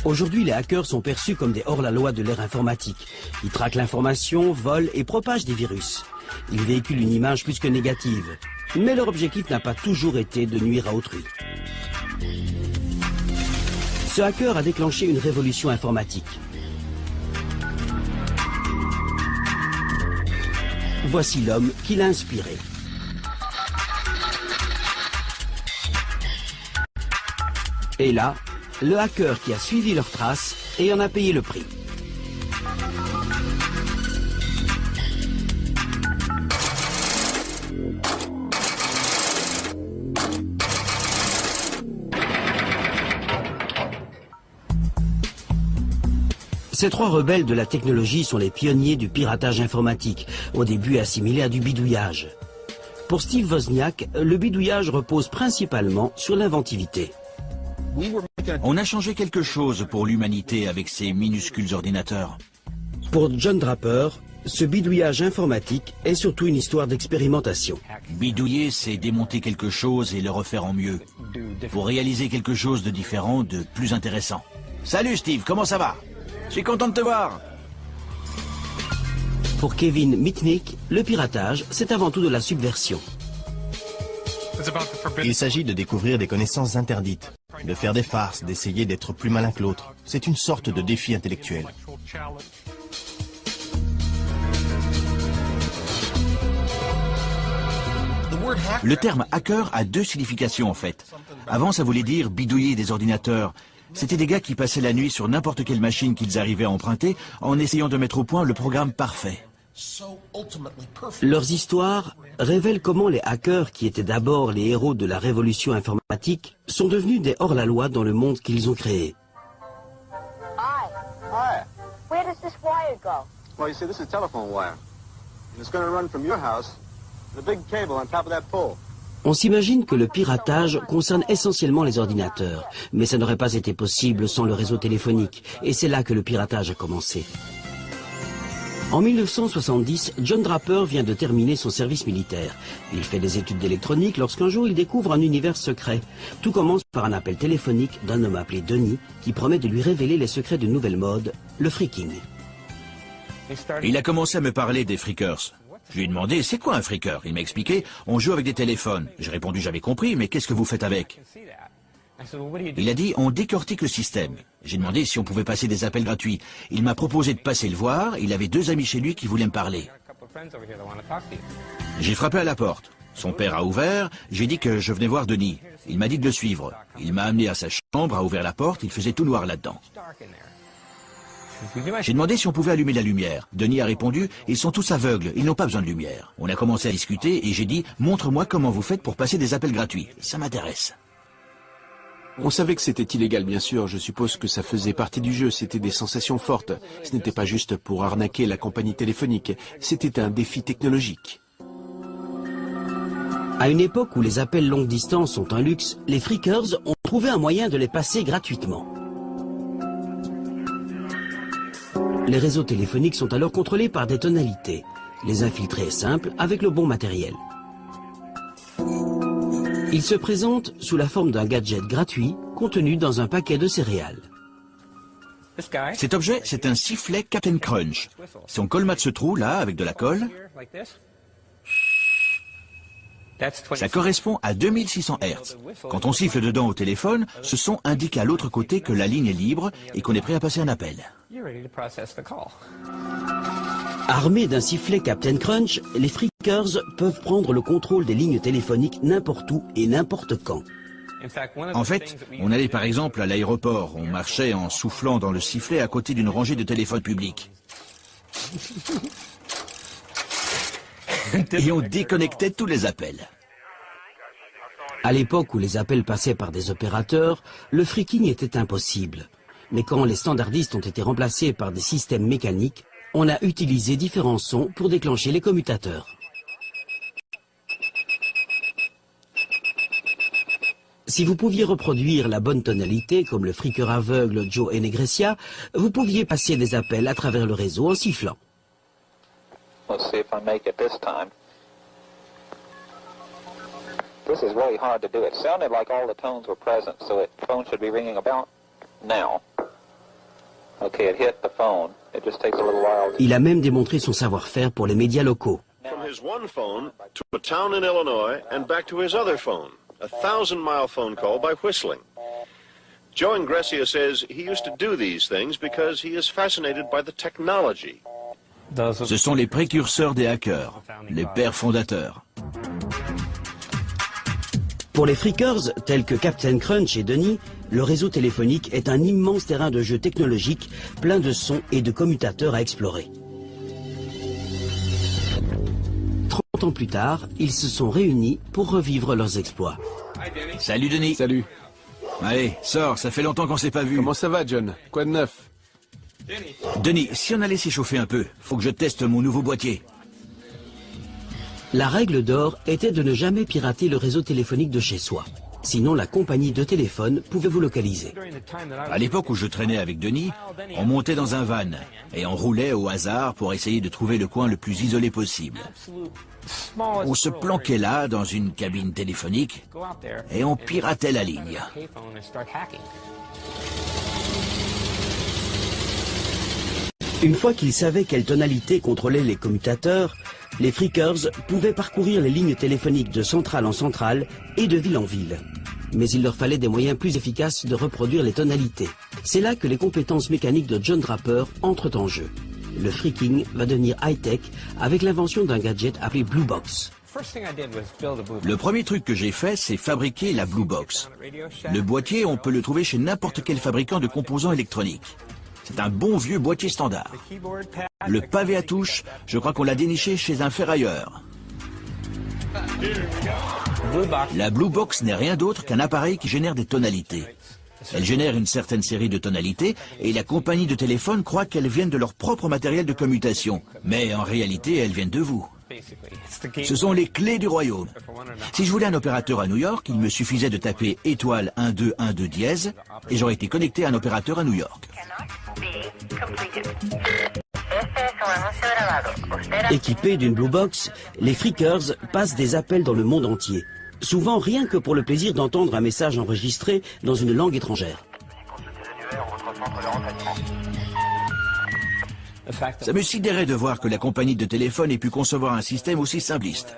Aujourd'hui, les hackers sont perçus comme des hors-la-loi de l'ère informatique. Ils traquent l'information, volent et propagent des virus. Ils véhiculent une image plus que négative. Mais leur objectif n'a pas toujours été de nuire à autrui. Ce hacker a déclenché une révolution informatique. Voici l'homme qui l'a inspiré. Et là, le hacker qui a suivi leurs traces et en a payé le prix. Ces trois rebelles de la technologie sont les pionniers du piratage informatique, au début assimilé à du bidouillage. Pour Steve Wozniak, le bidouillage repose principalement sur l'inventivité. On a changé quelque chose pour l'humanité avec ces minuscules ordinateurs. Pour John Draper, ce bidouillage informatique est surtout une histoire d'expérimentation. Bidouiller, c'est démonter quelque chose et le refaire en mieux. Pour réaliser quelque chose de différent, de plus intéressant. Salut Steve, comment ça va? Je suis content de te voir. Pour Kevin Mitnick, le piratage, c'est avant tout de la subversion. Il s'agit de découvrir des connaissances interdites, de faire des farces, d'essayer d'être plus malin que l'autre. C'est une sorte de défi intellectuel. Le terme hacker a deux significations en fait. Avant, ça voulait dire bidouiller des ordinateurs. C'était des gars qui passaient la nuit sur n'importe quelle machine qu'ils arrivaient à emprunter en essayant de mettre au point le programme parfait. Leurs histoires révèlent comment les hackers, qui étaient d'abord les héros de la révolution informatique, sont devenus des hors-la-loi dans le monde qu'ils ont créé. Hi. Where does this wire go? Well, you see, this is telephone wire. And it's going to run from your house to the big cable on top of that pole. On s'imagine que le piratage concerne essentiellement les ordinateurs, mais ça n'aurait pas été possible sans le réseau téléphonique, et c'est là que le piratage a commencé. En 1970, John Draper vient de terminer son service militaire. Il fait des études d'électronique lorsqu'un jour il découvre un univers secret. Tout commence par un appel téléphonique d'un homme appelé Denis qui promet de lui révéler les secrets d'une nouvelle mode, le freaking. Il a commencé à me parler des freakers. Je lui ai demandé, c'est quoi un freaker? Il m'a expliqué, on joue avec des téléphones. J'ai répondu, j'avais compris, mais qu'est-ce que vous faites avec? Il a dit, on décortique le système. J'ai demandé si on pouvait passer des appels gratuits. Il m'a proposé de passer le voir, il avait deux amis chez lui qui voulaient me parler. J'ai frappé à la porte. Son père a ouvert, j'ai dit que je venais voir Denis. Il m'a dit de le suivre. Il m'a amené à sa chambre, a ouvert la porte, il faisait tout noir là-dedans. J'ai demandé si on pouvait allumer la lumière. Denis a répondu, ils sont tous aveugles, ils n'ont pas besoin de lumière. On a commencé à discuter et j'ai dit, montre-moi comment vous faites pour passer des appels gratuits. Ça m'intéresse. On savait que c'était illégal, bien sûr. Je suppose que ça faisait partie du jeu. C'était des sensations fortes. Ce n'était pas juste pour arnaquer la compagnie téléphonique. C'était un défi technologique. À une époque où les appels longue distance sont un luxe, les freakers ont trouvé un moyen de les passer gratuitement. Les réseaux téléphoniques sont alors contrôlés par des tonalités. Les infiltrer est simple avec le bon matériel. Ils se présentent sous la forme d'un gadget gratuit contenu dans un paquet de céréales. Cet objet, c'est un sifflet Captain Crunch. Si on colmate ce trou là avec de la colle, ça correspond à 2600 Hz. Quand on siffle dedans au téléphone, ce son indique à l'autre côté que la ligne est libre et qu'on est prêt à passer un appel. Armés d'un sifflet Captain Crunch, les freakers peuvent prendre le contrôle des lignes téléphoniques n'importe où et n'importe quand. En fait, on allait par exemple à l'aéroport, on marchait en soufflant dans le sifflet à côté d'une rangée de téléphones publics. Et on déconnectait tous les appels. À l'époque où les appels passaient par des opérateurs, le freaking était impossible. Mais quand les standardistes ont été remplacés par des systèmes mécaniques, on a utilisé différents sons pour déclencher les commutateurs. Si vous pouviez reproduire la bonne tonalité, comme le freaker aveugle Joe Enegresia, vous pouviez passer des appels à travers le réseau en sifflant. Let's see if I make it this time. This is really hard to do. It sounded like all the tones were present, so the phone should be ringing about now. Okay, it hit the phone. It just takes a little while. Il a même démontré son savoir-faire pour les médias locaux. From his one phone to a town in Illinois and back to his other phone, a 1,000-mile phone call by whistling. Joe Ingressia says he used to do these things because he is fascinated by the technology. Ce sont les précurseurs des hackers, les pères fondateurs. Pour les freakers, tels que Captain Crunch et Denis, le réseau téléphonique est un immense terrain de jeu technologique, plein de sons et de commutateurs à explorer. 30 ans plus tard, ils se sont réunis pour revivre leurs exploits. Salut Denis. Salut. Allez, sors, ça fait longtemps qu'on s'est pas vu. Comment ça va, John? Quoi de neuf? Denis, si on allait s'échauffer un peu, faut que je teste mon nouveau boîtier. La règle d'or était de ne jamais pirater le réseau téléphonique de chez soi. Sinon, la compagnie de téléphone pouvait vous localiser. À l'époque où je traînais avec Denis, on montait dans un van et on roulait au hasard pour essayer de trouver le coin le plus isolé possible. On se planquait là, dans une cabine téléphonique, et on piratait la ligne. Une fois qu'ils savaient quelle tonalité contrôlait les commutateurs, les freakers pouvaient parcourir les lignes téléphoniques de centrale en centrale et de ville en ville. Mais il leur fallait des moyens plus efficaces de reproduire les tonalités. C'est là que les compétences mécaniques de John Draper entrent en jeu. Le freaking va devenir high-tech avec l'invention d'un gadget appelé Blue Box. Le premier truc que j'ai fait, c'est fabriquer la Blue Box. Le boîtier, on peut le trouver chez n'importe quel fabricant de composants électroniques. C'est un bon vieux boîtier standard. Le pavé à touche, je crois qu'on l'a déniché chez un ferrailleur. La Blue Box n'est rien d'autre qu'un appareil qui génère des tonalités. Elle génère une certaine série de tonalités et la compagnie de téléphone croit qu'elles viennent de leur propre matériel de commutation. Mais en réalité, elles viennent de vous. Ce sont les clés du royaume. Si je voulais un opérateur à New York, il me suffisait de taper étoile 1212 dièse et j'aurais été connecté à un opérateur à New York. Équipés d'une Blue Box, les freakers passent des appels dans le monde entier. Souvent rien que pour le plaisir d'entendre un message enregistré dans une langue étrangère. Ça me sidérait de voir que la compagnie de téléphone ait pu concevoir un système aussi simpliste.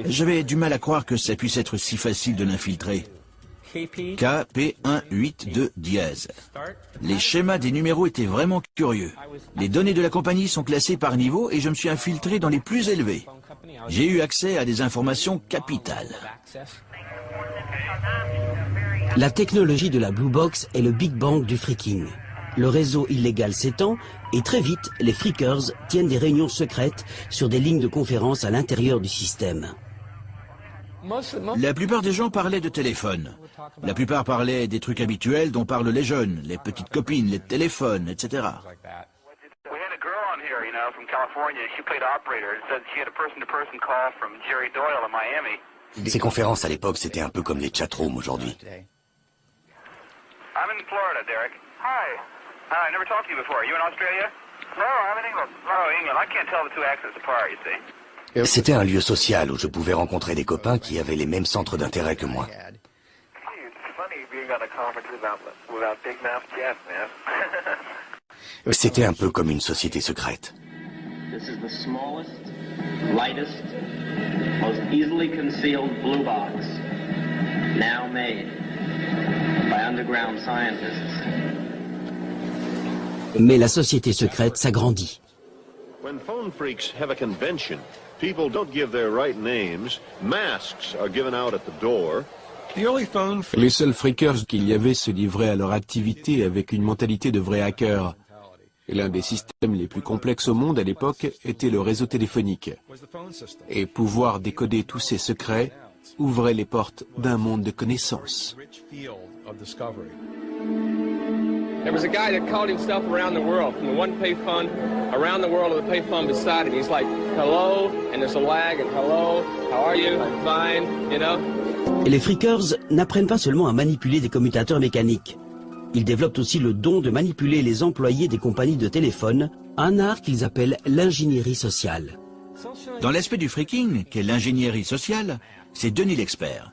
J'avais du mal à croire que ça puisse être si facile de l'infiltrer. KP182 dièse. Les schémas des numéros étaient vraiment curieux. Les données de la compagnie sont classées par niveau et je me suis infiltré dans les plus élevés. J'ai eu accès à des informations capitales. La technologie de la Blue Box est le Big Bang du freaking. Le réseau illégal s'étend et très vite, les freakers tiennent des réunions secrètes sur des lignes de conférence à l'intérieur du système. La plupart des gens parlaient de téléphone. La plupart parlaient des trucs habituels dont parlent les jeunes, les petites copines, les téléphones, etc. Ces conférences à l'époque, c'était un peu comme les chatrooms aujourd'hui. C'était un lieu social où je pouvais rencontrer des copains qui avaient les mêmes centres d'intérêt que moi. C'était un peu comme une société secrète. Mais la société secrète s'agrandit. When phone freaks have a convention, people don't give their right names, masks are given out at the door. Les seuls freakers qu'il y avait se livraient à leur activité avec une mentalité de vrais hackers. Et l'un des systèmes les plus complexes au monde à l'époque était le réseau téléphonique. Et pouvoir décoder tous ces secrets ouvrait les portes d'un monde de connaissances. There was a guy that called himself around the world, from the one payphone around the world with a payphone beside him. He's like, hello, and there's a lag, and hello, how are you? I'm fine, you know. Et les freakers n'apprennent pas seulement à manipuler des commutateurs mécaniques. Ils développent aussi le don de manipuler les employés des compagnies de téléphone, un art qu'ils appellent l'ingénierie sociale. Dans l'aspect du freaking, qu'est l'ingénierie sociale, c'est Denis l'expert.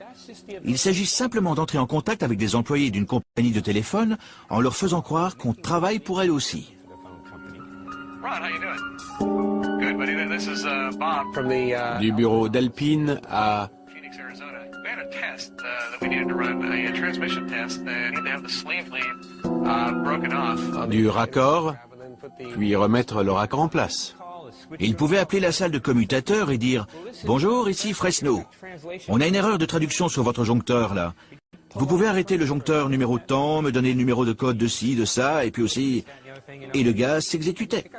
Il s'agit simplement d'entrer en contact avec des employés d'une compagnie de téléphone en leur faisant croire qu'on travaille pour elle aussi. Du bureau d'Alpine à du raccord, puis remettre le raccord en place. Il pouvait appeler la salle de commutateur et dire « Bonjour, ici Fresno. On a une erreur de traduction sur votre joncteur, là. Vous pouvez arrêter le joncteur numéro tant, me donner le numéro de code de ci, de ça, et puis aussi... » Et le gars s'exécutait.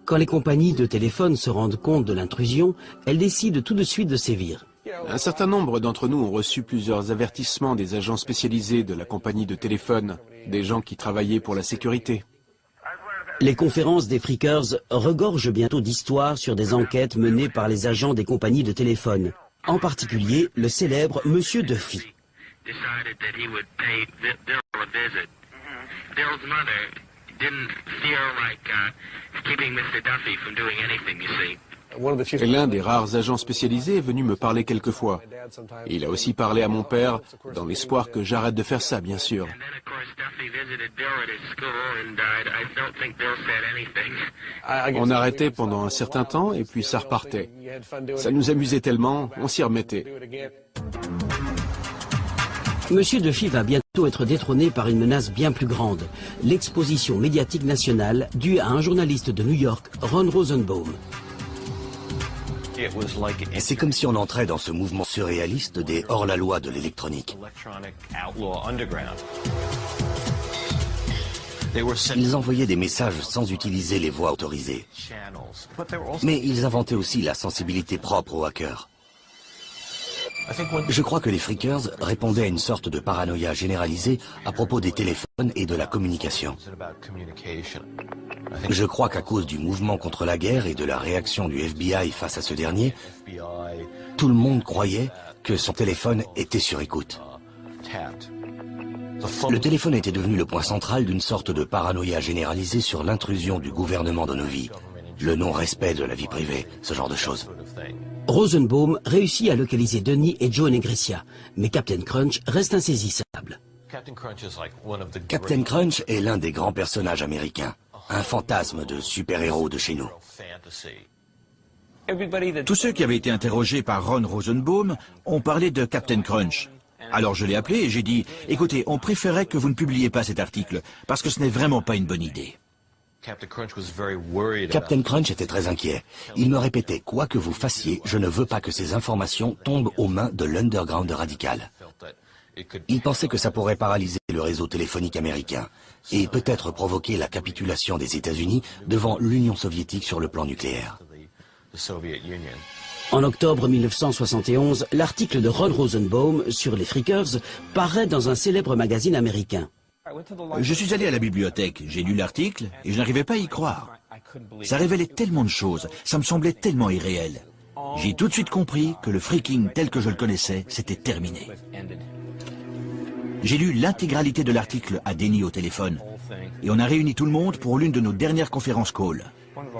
Quand les compagnies de téléphone se rendent compte de l'intrusion, elles décident tout de suite de sévir. Un certain nombre d'entre nous ont reçu plusieurs avertissements des agents spécialisés de la compagnie de téléphone, des gens qui travaillaient pour la sécurité. Les conférences des Freakers regorgent bientôt d'histoires sur des enquêtes menées par les agents des compagnies de téléphone, en particulier le célèbre Monsieur Duffy. L'un des rares agents spécialisés est venu me parler quelquefois. Il a aussi parlé à mon père, dans l'espoir que j'arrête de faire ça, bien sûr. On arrêtait pendant un certain temps et puis ça repartait. Ça nous amusait tellement, on s'y remettait. Monsieur Duffy va bientôt être détrôné par une menace bien plus grande, l'exposition médiatique nationale due à un journaliste de New York, Ron Rosenbaum. C'est comme si on entrait dans ce mouvement surréaliste des hors-la-loi de l'électronique. Ils envoyaient des messages sans utiliser les voies autorisées. Mais ils inventaient aussi la sensibilité propre aux hackers. Je crois que les Freakers répondaient à une sorte de paranoïa généralisée à propos des téléphones et de la communication. Je crois qu'à cause du mouvement contre la guerre et de la réaction du FBI face à ce dernier, tout le monde croyait que son téléphone était sur écoute. Le téléphone était devenu le point central d'une sorte de paranoïa généralisée sur l'intrusion du gouvernement dans nos vies, le non-respect de la vie privée, ce genre de choses. Rosenbaum réussit à localiser Denis et Joe Negressia, mais Captain Crunch reste insaisissable. Captain Crunch est l'un des grands personnages américains, un fantasme de super-héros de chez nous. Tous ceux qui avaient été interrogés par Ron Rosenbaum ont parlé de Captain Crunch. Alors je l'ai appelé et j'ai dit « Écoutez, on préférait que vous ne publiez pas cet article, parce que ce n'est vraiment pas une bonne idée. » Captain Crunch était très inquiet. Il me répétait, quoi que vous fassiez, je ne veux pas que ces informations tombent aux mains de l'underground radical. Il pensait que ça pourrait paralyser le réseau téléphonique américain et peut-être provoquer la capitulation des États-Unis devant l'Union soviétique sur le plan nucléaire. En octobre 1971, l'article de Ron Rosenbaum sur les Freakers paraît dans un célèbre magazine américain. Je suis allé à la bibliothèque, j'ai lu l'article et je n'arrivais pas à y croire. Ça révélait tellement de choses, ça me semblait tellement irréel. J'ai tout de suite compris que le freaking tel que je le connaissais, c'était terminé. J'ai lu l'intégralité de l'article à Denis au téléphone et on a réuni tout le monde pour l'une de nos dernières conférences call.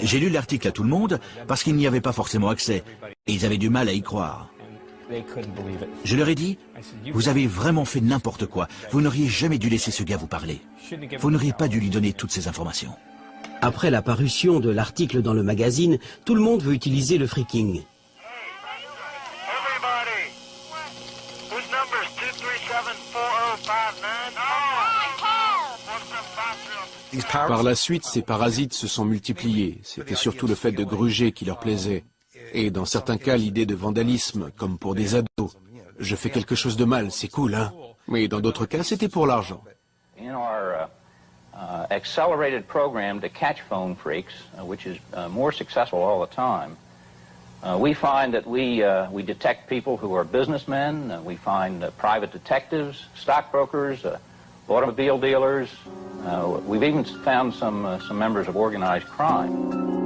J'ai lu l'article à tout le monde parce qu'il n'y avait pas forcément accès et ils avaient du mal à y croire. Je leur ai dit, vous avez vraiment fait n'importe quoi. Vous n'auriez jamais dû laisser ce gars vous parler. Vous n'auriez pas dû lui donner toutes ces informations. Après la parution de l'article dans le magazine, tout le monde veut utiliser le freaking. Par la suite, ces parasites se sont multipliés. C'était surtout le fait de gruger qui leur plaisait. Et dans certains cas, l'idée de vandalisme, comme pour des ados. Je fais quelque chose de mal, c'est cool, hein? Mais dans d'autres cas, c'était pour l'argent. In our accelerated program to catch phone freaks, which is more successful all the time, we find that we detect people who are businessmen, we find private detectives, stockbrokers, automobile dealers. We've even found some members of organized crime.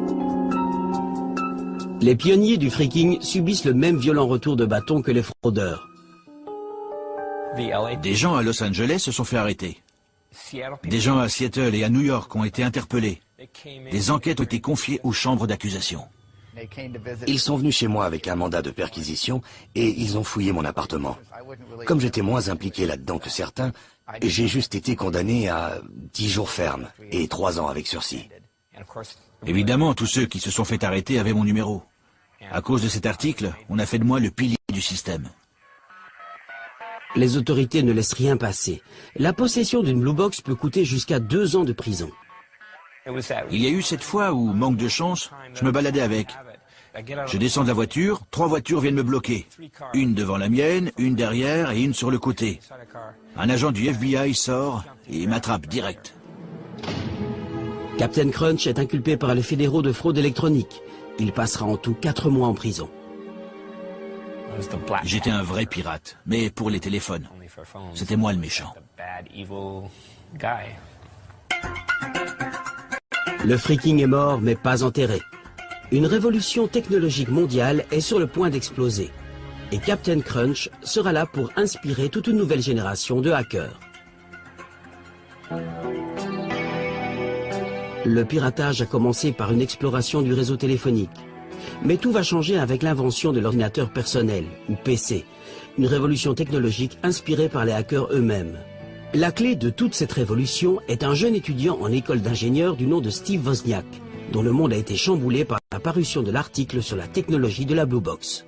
Les pionniers du freaking subissent le même violent retour de bâton que les fraudeurs. Des gens à Los Angeles se sont fait arrêter. Des gens à Seattle et à New York ont été interpellés. Des enquêtes ont été confiées aux chambres d'accusation. Ils sont venus chez moi avec un mandat de perquisition et ils ont fouillé mon appartement. Comme j'étais moins impliqué là-dedans que certains, j'ai juste été condamné à 10 jours ferme et 3 ans avec sursis. Évidemment, tous ceux qui se sont fait arrêter avaient mon numéro. À cause de cet article, on a fait de moi le pilier du système. Les autorités ne laissent rien passer. La possession d'une Blue Box peut coûter jusqu'à 2 ans de prison. Il y a eu cette fois où, manque de chance, je me baladais avec. Je descends de la voiture, 3 voitures viennent me bloquer. Une devant la mienne, une derrière et une sur le côté. Un agent du FBI sort et m'attrape direct. Captain Crunch est inculpé par les fédéraux de fraude électronique. Il passera en tout 4 mois en prison. J'étais un vrai pirate, mais pour les téléphones. C'était moi le méchant. Le freaking est mort, mais pas enterré. Une révolution technologique mondiale est sur le point d'exploser. Et Captain Crunch sera là pour inspirer toute une nouvelle génération de hackers. Le piratage a commencé par une exploration du réseau téléphonique. Mais tout va changer avec l'invention de l'ordinateur personnel, ou PC, une révolution technologique inspirée par les hackers eux-mêmes. La clé de toute cette révolution est un jeune étudiant en école d'ingénieur du nom de Steve Wozniak, dont le monde a été chamboulé par la parution de l'article sur la technologie de la Blue Box.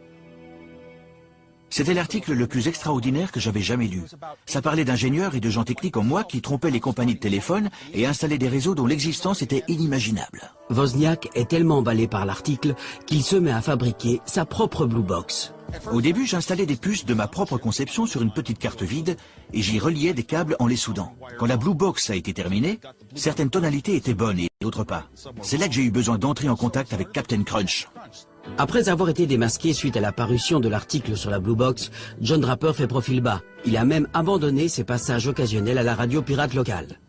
C'était l'article le plus extraordinaire que j'avais jamais lu. Ça parlait d'ingénieurs et de gens techniques comme moi qui trompaient les compagnies de téléphone et installaient des réseaux dont l'existence était inimaginable. Wozniak est tellement emballé par l'article qu'il se met à fabriquer sa propre Blue Box. Au début, j'installais des puces de ma propre conception sur une petite carte vide et j'y reliais des câbles en les soudant. Quand la Blue Box a été terminée, certaines tonalités étaient bonnes et d'autres pas. C'est là que j'ai eu besoin d'entrer en contact avec Captain Crunch. Après avoir été démasqué suite à la parution de l'article sur la Blue Box, John Draper fait profil bas. Il a même abandonné ses passages occasionnels à la radio pirate locale.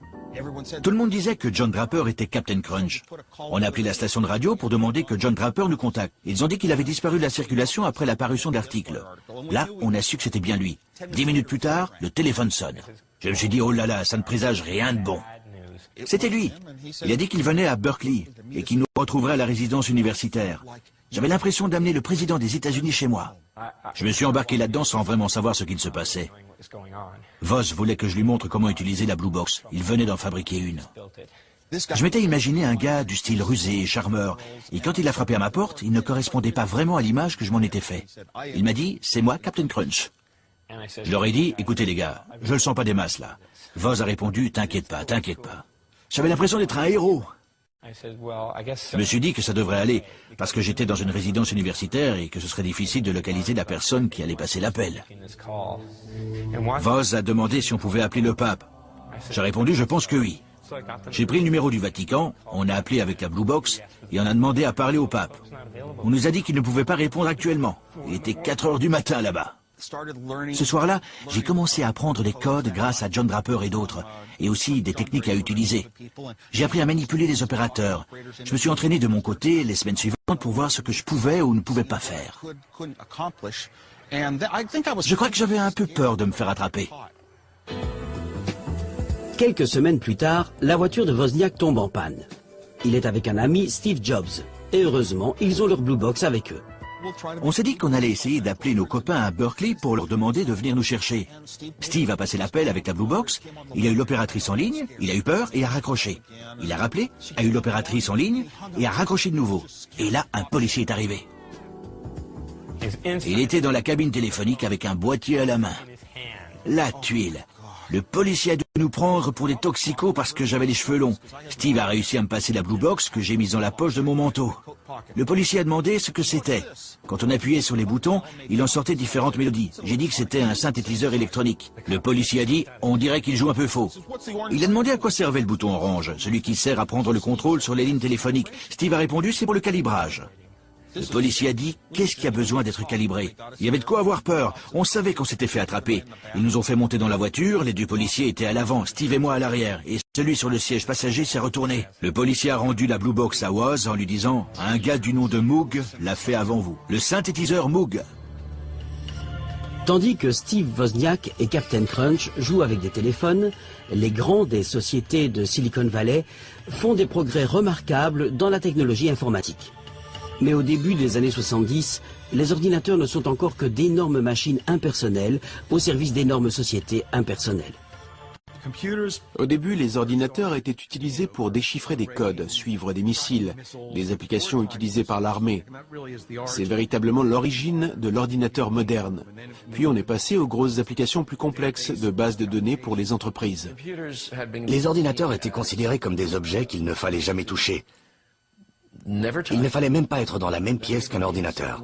Tout le monde disait que John Draper était Captain Crunch. On a appelé la station de radio pour demander que John Draper nous contacte. Ils ont dit qu'il avait disparu de la circulation après la parution de l'article. Là, on a su que c'était bien lui. 10 minutes plus tard, le téléphone sonne. Je me suis dit, oh là là, ça ne présage rien de bon. C'était lui. Il a dit qu'il venait à Berkeley et qu'il nous retrouverait à la résidence universitaire. J'avais l'impression d'amener le président des États-Unis chez moi. Je me suis embarqué là-dedans sans vraiment savoir ce qu'il se passait. Woz voulait que je lui montre comment utiliser la Blue Box. Il venait d'en fabriquer une. Je m'étais imaginé un gars du style rusé, charmeur, et quand il a frappé à ma porte, il ne correspondait pas vraiment à l'image que je m'en étais fait. Il m'a dit, c'est moi, Captain Crunch. Je leur ai dit, écoutez les gars, je le sens pas des masses là. Woz a répondu, t'inquiète pas, t'inquiète pas. J'avais l'impression d'être un héros. Je me suis dit que ça devrait aller, parce que j'étais dans une résidence universitaire et que ce serait difficile de localiser la personne qui allait passer l'appel. Woz a demandé si on pouvait appeler le pape. J'ai répondu, je pense que oui. J'ai pris le numéro du Vatican, on a appelé avec la Blue Box et on a demandé à parler au pape. On nous a dit qu'il ne pouvait pas répondre actuellement. Il était 4 heures du matin là-bas. Ce soir-là, j'ai commencé à apprendre les codes grâce à John Draper et d'autres, et aussi des techniques à utiliser. J'ai appris à manipuler les opérateurs. Je me suis entraîné de mon côté les semaines suivantes pour voir ce que je pouvais ou ne pouvais pas faire. Je crois que j'avais un peu peur de me faire attraper. Quelques semaines plus tard, la voiture de Wozniak tombe en panne. Il est avec un ami, Steve Jobs, et heureusement, ils ont leur Blue Box avec eux. On s'est dit qu'on allait essayer d'appeler nos copains à Berkeley pour leur demander de venir nous chercher. Steve a passé l'appel avec la Blue Box, il a eu l'opératrice en ligne, il a eu peur et a raccroché. Il a rappelé, a eu l'opératrice en ligne et a raccroché de nouveau. Et là, un policier est arrivé. Il était dans la cabine téléphonique avec un boîtier à la main. La tuile. Le policier a dû nous prendre pour des toxicos parce que j'avais les cheveux longs. Steve a réussi à me passer la Blue Box que j'ai mise dans la poche de mon manteau. Le policier a demandé ce que c'était. Quand on appuyait sur les boutons, il en sortait différentes mélodies. J'ai dit que c'était un synthétiseur électronique. Le policier a dit, on dirait qu'il joue un peu faux. Il a demandé à quoi servait le bouton orange, celui qui sert à prendre le contrôle sur les lignes téléphoniques. Steve a répondu, c'est pour le calibrage. Le policier a dit, qu'est-ce qui a besoin d'être calibré? Il y avait de quoi avoir peur. On savait qu'on s'était fait attraper. Ils nous ont fait monter dans la voiture, les 2 policiers étaient à l'avant, Steve et moi à l'arrière, et celui sur le siège passager s'est retourné. Le policier a rendu la Blue Box à Woz en lui disant, un gars du nom de Moog l'a fait avant vous. Le synthétiseur Moog. Tandis que Steve Wozniak et Captain Crunch jouent avec des téléphones, les grands des sociétés de Silicon Valley font des progrès remarquables dans la technologie informatique. Mais au début des années 70, les ordinateurs ne sont encore que d'énormes machines impersonnelles au service d'énormes sociétés impersonnelles. Au début, les ordinateurs étaient utilisés pour déchiffrer des codes, suivre des missiles, des applications utilisées par l'armée. C'est véritablement l'origine de l'ordinateur moderne. Puis on est passé aux grosses applications plus complexes de bases de données pour les entreprises. Les ordinateurs étaient considérés comme des objets qu'il ne fallait jamais toucher. Il ne fallait même pas être dans la même pièce qu'un ordinateur.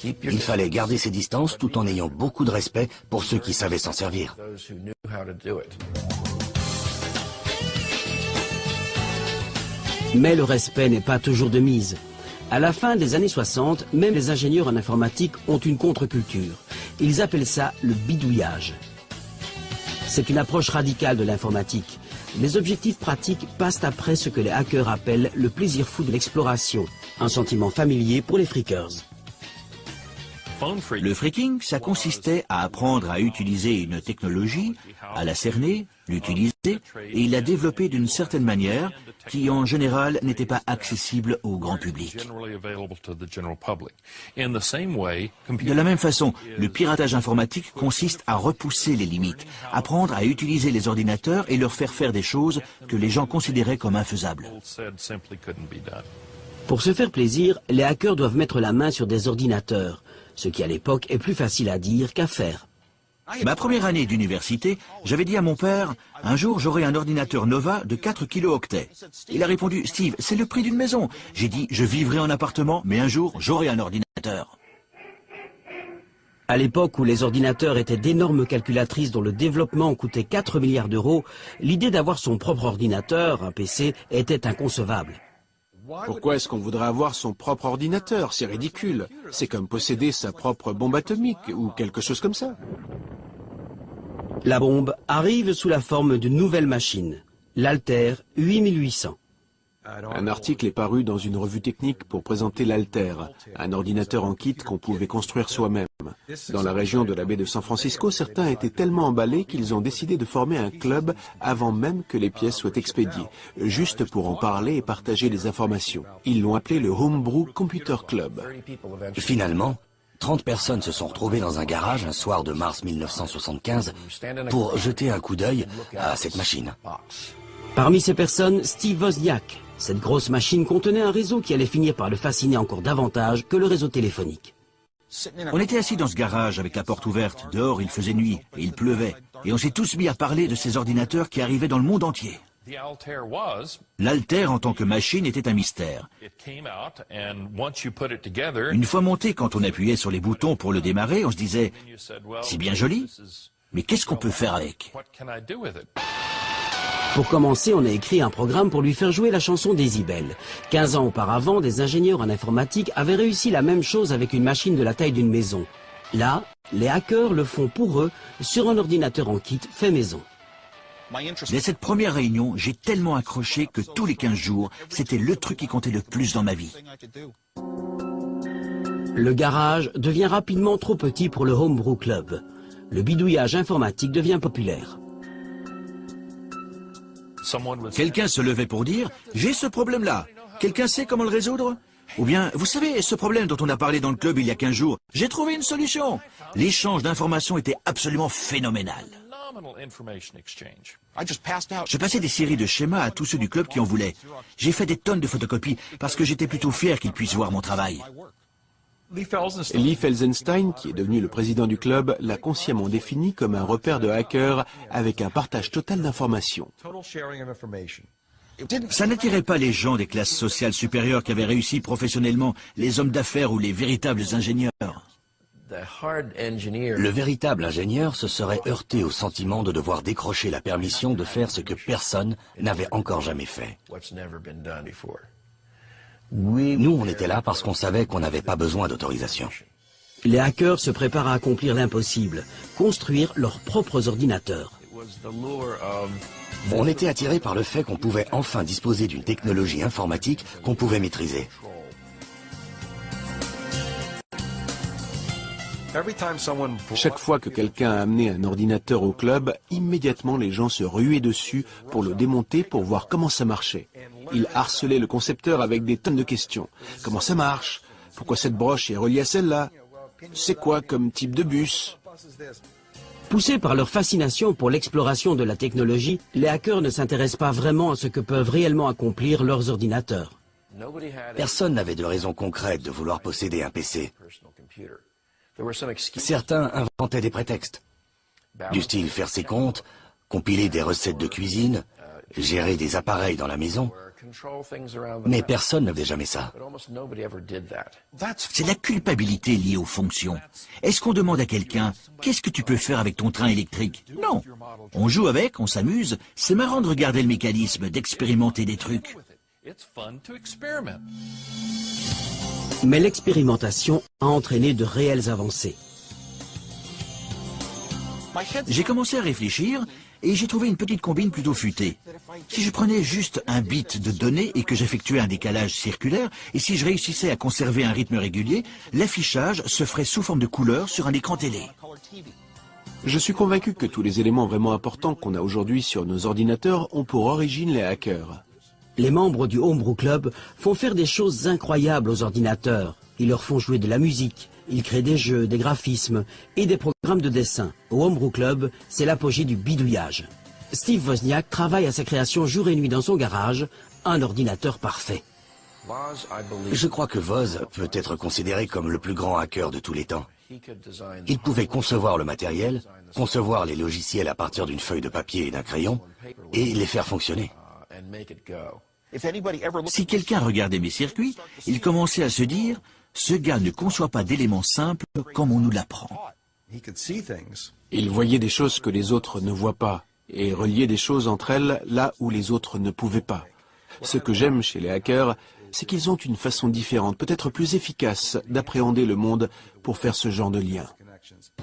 Il fallait garder ses distances tout en ayant beaucoup de respect pour ceux qui savaient s'en servir. Mais le respect n'est pas toujours de mise. À la fin des années 60, même les ingénieurs en informatique ont une contre-culture. Ils appellent ça le bidouillage. C'est une approche radicale de l'informatique. Les objectifs pratiques passent après ce que les hackers appellent le plaisir fou de l'exploration, un sentiment familier pour les freakers. Le freaking, ça consistait à apprendre à utiliser une technologie, à la cerner, l'utiliser et la développer d'une certaine manière qui, en général, n'était pas accessible au grand public. De la même façon, le piratage informatique consiste à repousser les limites, apprendre à utiliser les ordinateurs et leur faire des choses que les gens considéraient comme infaisables. Pour se faire plaisir, les hackers doivent mettre la main sur des ordinateurs, ce qui à l'époque est plus facile à dire qu'à faire. Ma première année d'université, j'avais dit à mon père, un jour j'aurai un ordinateur Nova de 4 kilooctets. Il a répondu, Steve, c'est le prix d'une maison. J'ai dit, je vivrai en appartement, mais un jour j'aurai un ordinateur. À l'époque où les ordinateurs étaient d'énormes calculatrices dont le développement coûtait 4 milliards d'euros, l'idée d'avoir son propre ordinateur, un PC, était inconcevable. Pourquoi est-ce qu'on voudrait avoir son propre ordinateur? C'est ridicule. C'est comme posséder sa propre bombe atomique ou quelque chose comme ça. La bombe arrive sous la forme d'une nouvelle machine, l'Altair 8800. Un article est paru dans une revue technique pour présenter l'Altair, un ordinateur en kit qu'on pouvait construire soi-même. Dans la région de la baie de San Francisco, certains étaient tellement emballés qu'ils ont décidé de former un club avant même que les pièces soient expédiées, juste pour en parler et partager les informations. Ils l'ont appelé le Homebrew Computer Club. Finalement, 30 personnes se sont retrouvées dans un garage un soir de mars 1975 pour jeter un coup d'œil à cette machine. Parmi ces personnes, Steve Wozniak. Cette grosse machine contenait un réseau qui allait finir par le fasciner encore davantage que le réseau téléphonique. On était assis dans ce garage avec la porte ouverte. Dehors, il faisait nuit et il pleuvait. Et on s'est tous mis à parler de ces ordinateurs qui arrivaient dans le monde entier. L'Altair en tant que machine était un mystère. Une fois monté, quand on appuyait sur les boutons pour le démarrer, on se disait « C'est bien joli, mais qu'est-ce qu'on peut faire avec ?» Pour commencer, on a écrit un programme pour lui faire jouer la chanson Décibel. 15 ans auparavant, des ingénieurs en informatique avaient réussi la même chose avec une machine de la taille d'une maison. Là, les hackers le font pour eux sur un ordinateur en kit fait maison. Dès cette première réunion, j'ai tellement accroché que tous les 15 jours, c'était le truc qui comptait le plus dans ma vie. Le garage devient rapidement trop petit pour le Homebrew Club. Le bidouillage informatique devient populaire. Quelqu'un se levait pour dire « J'ai ce problème-là. Quelqu'un sait comment le résoudre ?» Ou bien « Vous savez, ce problème dont on a parlé dans le club il y a 15 jours, j'ai trouvé une solution. » L'échange d'informations était absolument phénoménal. Je passais des séries de schémas à tous ceux du club qui en voulaient. J'ai fait des tonnes de photocopies parce que j'étais plutôt fier qu'ils puissent voir mon travail. Lee Felsenstein, qui est devenu le président du club, l'a consciemment défini comme un repère de hackers avec un partage total d'informations. Ça n'attirait pas les gens des classes sociales supérieures qui avaient réussi professionnellement, les hommes d'affaires ou les véritables ingénieurs. Le véritable ingénieur se serait heurté au sentiment de devoir décrocher la permission de faire ce que personne n'avait encore jamais fait. Nous, on était là parce qu'on savait qu'on n'avait pas besoin d'autorisation. Les hackers se préparent à accomplir l'impossible, construire leurs propres ordinateurs. On était attirés par le fait qu'on pouvait enfin disposer d'une technologie informatique qu'on pouvait maîtriser. Chaque fois que quelqu'un a amené un ordinateur au club, immédiatement les gens se ruaient dessus pour le démonter pour voir comment ça marchait. Ils harcelaient le concepteur avec des tonnes de questions. Comment ça marche? Pourquoi cette broche est reliée à celle-là? C'est quoi comme type de bus? Poussés par leur fascination pour l'exploration de la technologie, les hackers ne s'intéressent pas vraiment à ce que peuvent réellement accomplir leurs ordinateurs. Personne n'avait de raison concrète de vouloir posséder un PC. Certains inventaient des prétextes, du style faire ses comptes, compiler des recettes de cuisine, gérer des appareils dans la maison. Mais personne ne faisait jamais ça. C'est la culpabilité liée aux fonctions. Est-ce qu'on demande à quelqu'un « Qu'est-ce que tu peux faire avec ton train électrique ?» Non. On joue avec, on s'amuse. C'est marrant de regarder le mécanisme, d'expérimenter des trucs. Mais l'expérimentation a entraîné de réelles avancées. J'ai commencé à réfléchir et j'ai trouvé une petite combine plutôt futée. Si je prenais juste un bit de données et que j'effectuais un décalage circulaire, et si je réussissais à conserver un rythme régulier, l'affichage se ferait sous forme de couleurs sur un écran télé. Je suis convaincu que tous les éléments vraiment importants qu'on a aujourd'hui sur nos ordinateurs ont pour origine les hackers. Les membres du Homebrew Club font faire des choses incroyables aux ordinateurs. Ils leur font jouer de la musique, ils créent des jeux, des graphismes et des programmes de dessin. Au Homebrew Club, c'est l'apogée du bidouillage. Steve Wozniak travaille à sa création jour et nuit dans son garage, un ordinateur parfait. Je crois que Woz peut être considéré comme le plus grand hacker de tous les temps. Il pouvait concevoir le matériel, concevoir les logiciels à partir d'une feuille de papier et d'un crayon, et les faire fonctionner. Si quelqu'un regardait mes circuits, il commençait à se dire « Ce gars ne conçoit pas d'éléments simples comme on nous l'apprend ». Il voyait des choses que les autres ne voient pas, et reliait des choses entre elles là où les autres ne pouvaient pas. Ce que j'aime chez les hackers, c'est qu'ils ont une façon différente, peut-être plus efficace, d'appréhender le monde pour faire ce genre de lien.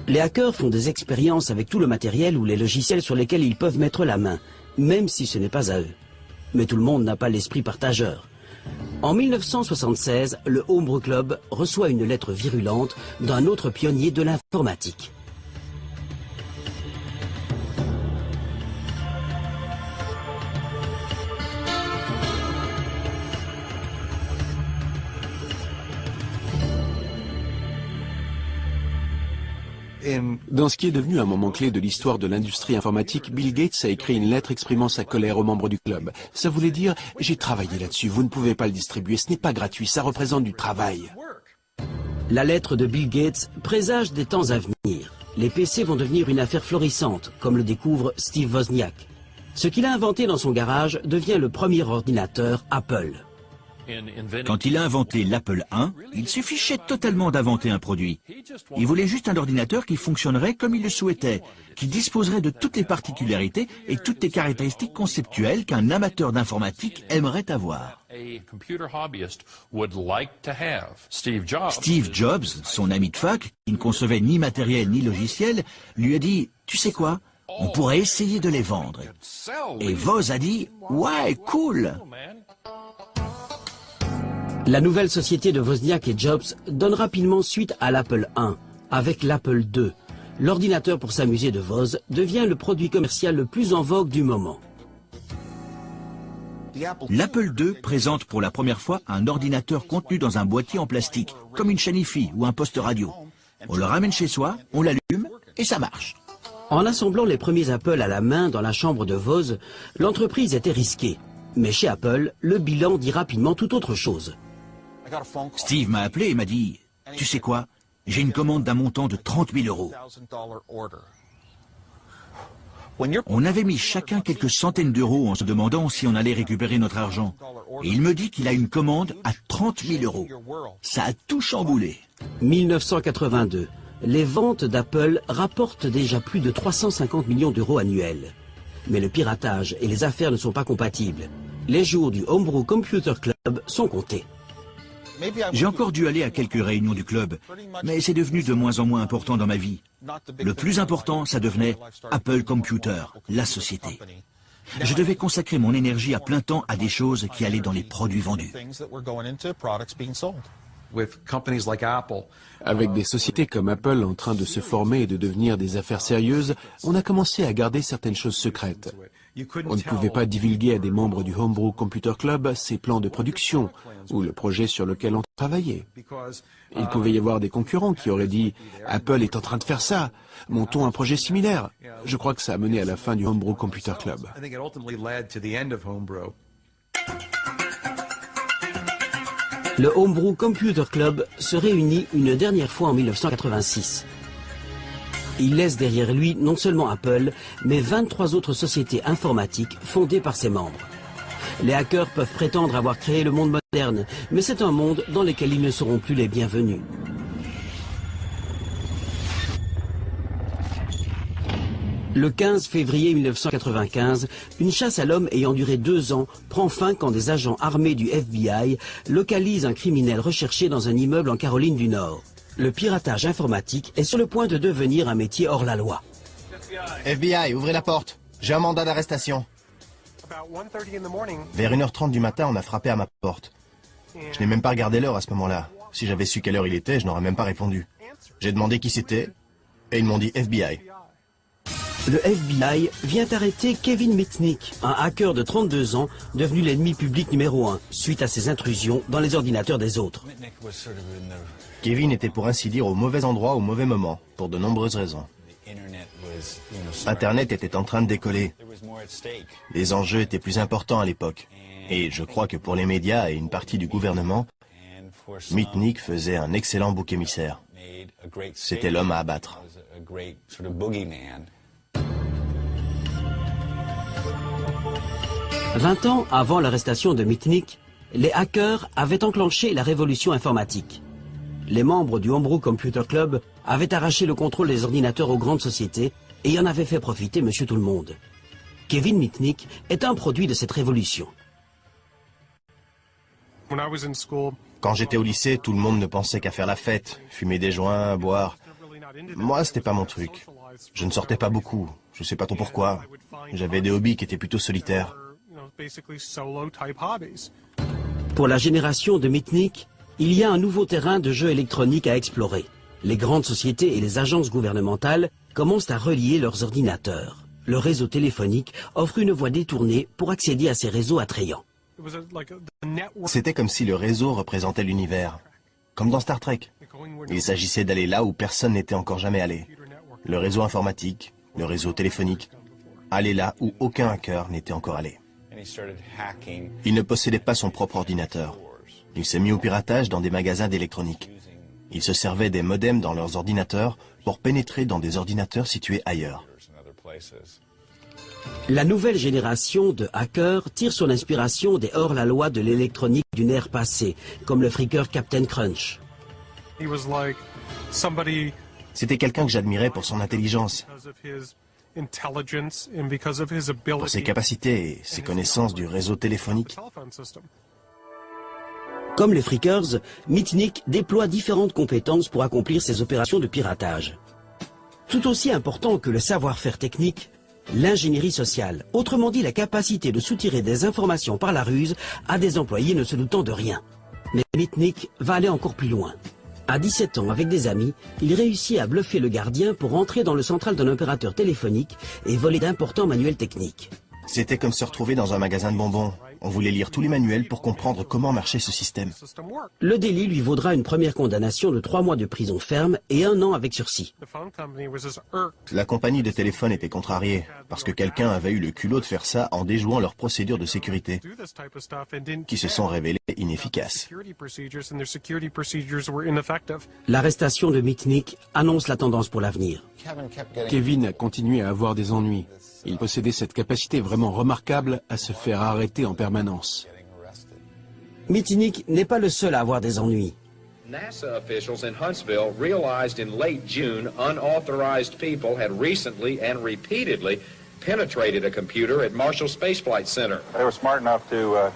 Les hackers font des expériences avec tout le matériel ou les logiciels sur lesquels ils peuvent mettre la main, même si ce n'est pas à eux. Mais tout le monde n'a pas l'esprit partageur. En 1976, le Homebrew Club reçoit une lettre virulente d'un autre pionnier de l'informatique. Dans ce qui est devenu un moment clé de l'histoire de l'industrie informatique, Bill Gates a écrit une lettre exprimant sa colère aux membres du club. Ça voulait dire « J'ai travaillé là-dessus, vous ne pouvez pas le distribuer, ce n'est pas gratuit, ça représente du travail. » La lettre de Bill Gates présage des temps à venir. Les PC vont devenir une affaire florissante, comme le découvre Steve Wozniak. Ce qu'il a inventé dans son garage devient le premier ordinateur Apple. Quand il a inventé l'Apple I, il se fichait totalement d'inventer un produit. Il voulait juste un ordinateur qui fonctionnerait comme il le souhaitait, qui disposerait de toutes les particularités et toutes les caractéristiques conceptuelles qu'un amateur d'informatique aimerait avoir. Steve Jobs, son ami de fac, qui ne concevait ni matériel ni logiciel, lui a dit « Tu sais quoi ? On pourrait essayer de les vendre. » Et Woz a dit « Ouais, cool !» La nouvelle société de Wozniak et Jobs donne rapidement suite à l'Apple I, avec l'Apple II. L'ordinateur pour s'amuser de Woz devient le produit commercial le plus en vogue du moment. L'Apple II présente pour la première fois un ordinateur contenu dans un boîtier en plastique, comme une chaîne hi-fi ou un poste radio. On le ramène chez soi, on l'allume et ça marche. En assemblant les premiers Apple à la main dans la chambre de Woz, l'entreprise était risquée. Mais chez Apple, le bilan dit rapidement tout autre chose. Steve m'a appelé et m'a dit « Tu sais quoi ? J'ai une commande d'un montant de 30 000 €. On avait mis chacun quelques centaines d'euros en se demandant si on allait récupérer notre argent. Et il me dit qu'il a une commande à 30 000 €. Ça a tout chamboulé. 1982. Les ventes d'Apple rapportent déjà plus de 350 millions d'euros annuels. Mais le piratage et les affaires ne sont pas compatibles. Les jours du Homebrew Computer Club sont comptés. J'ai encore dû aller à quelques réunions du club, mais c'est devenu de moins en moins important dans ma vie. Le plus important, ça devenait Apple Computer, la société. Je devais consacrer mon énergie à plein temps à des choses qui allaient dans les produits vendus. Avec des sociétés comme Apple en train de se former et de devenir des affaires sérieuses, on a commencé à garder certaines choses secrètes. On ne pouvait pas divulguer à des membres du Homebrew Computer Club ses plans de production ou le projet sur lequel on travaillait. Il pouvait y avoir des concurrents qui auraient dit « Apple est en train de faire ça, montons un projet similaire ». Je crois que ça a mené à la fin du Homebrew Computer Club. Le Homebrew Computer Club se réunit une dernière fois en 1986. Il laisse derrière lui non seulement Apple, mais 23 autres sociétés informatiques fondées par ses membres. Les hackers peuvent prétendre avoir créé le monde moderne, mais c'est un monde dans lequel ils ne seront plus les bienvenus. Le 15 février 1995, une chasse à l'homme ayant duré 2 ans prend fin quand des agents armés du FBI localisent un criminel recherché dans un immeuble en Caroline du Nord. Le piratage informatique est sur le point de devenir un métier hors la loi. FBI, ouvrez la porte. J'ai un mandat d'arrestation. Vers 1h30 du matin, on a frappé à ma porte. Je n'ai même pas regardé l'heure à ce moment-là. Si j'avais su quelle heure il était, je n'aurais même pas répondu. J'ai demandé qui c'était, et ils m'ont dit FBI. Le FBI vient arrêter Kevin Mitnick, un hacker de 32 ans, devenu l'ennemi public numéro 1, suite à ses intrusions dans les ordinateurs des autres. Kevin était pour ainsi dire au mauvais endroit au mauvais moment, pour de nombreuses raisons. Internet était en train de décoller. Les enjeux étaient plus importants à l'époque. Et je crois que pour les médias et une partie du gouvernement, Mitnick faisait un excellent bouc émissaire. C'était l'homme à abattre. 20 ans avant l'arrestation de Mitnick, les hackers avaient enclenché la révolution informatique. Les membres du Homebrew Computer Club avaient arraché le contrôle des ordinateurs aux grandes sociétés et en avaient fait profiter Monsieur Tout-le-Monde. Kevin Mitnick est un produit de cette révolution. Quand j'étais au lycée, tout le monde ne pensait qu'à faire la fête, fumer des joints, boire. Moi, c'était pas mon truc. Je ne sortais pas beaucoup, je sais pas trop pourquoi. J'avais des hobbies qui étaient plutôt solitaires. Pour la génération de Mitnick, il y a un nouveau terrain de jeu électronique à explorer. Les grandes sociétés et les agences gouvernementales commencent à relier leurs ordinateurs. Le réseau téléphonique offre une voie détournée pour accéder à ces réseaux attrayants. C'était comme si le réseau représentait l'univers, comme dans Star Trek. Il s'agissait d'aller là où personne n'était encore jamais allé. Le réseau informatique, le réseau téléphonique, aller là où aucun hacker n'était encore allé. Il ne possédait pas son propre ordinateur. Il s'est mis au piratage dans des magasins d'électronique. Il se servait des modems dans leurs ordinateurs pour pénétrer dans des ordinateurs situés ailleurs. La nouvelle génération de hackers tire son inspiration des hors-la-loi de l'électronique d'une ère passée, comme le phreaker Captain Crunch. C'était quelqu'un que j'admirais pour son intelligence, pour ses capacités et ses connaissances du réseau téléphonique. Comme les phreakers, Mitnick déploie différentes compétences pour accomplir ses opérations de piratage. Tout aussi important que le savoir-faire technique, l'ingénierie sociale, autrement dit la capacité de soutirer des informations par la ruse à des employés ne se doutant de rien. Mais Mitnick va aller encore plus loin. À 17 ans, avec des amis, il réussit à bluffer le gardien pour entrer dans le central d'un opérateur téléphonique et voler d'importants manuels techniques. C'était comme se retrouver dans un magasin de bonbons. On voulait lire tous les manuels pour comprendre comment marchait ce système. Le délit lui vaudra une première condamnation de 3 mois de prison ferme et 1 an avec sursis. La compagnie de téléphone était contrariée, parce que quelqu'un avait eu le culot de faire ça en déjouant leurs procédures de sécurité, qui se sont révélées inefficaces. L'arrestation de Mitnick annonce la tendance pour l'avenir. Kevin a continué à avoir des ennuis. Il possédait cette capacité vraiment remarquable à se faire arrêter en permanence. Mitnick n'est pas le seul à avoir des ennuis. NASA officials in Huntsville realized in late June unauthorized people had recently and repeatedly penetrated a computer at Marshall Space Flight Center. They were smart enough to,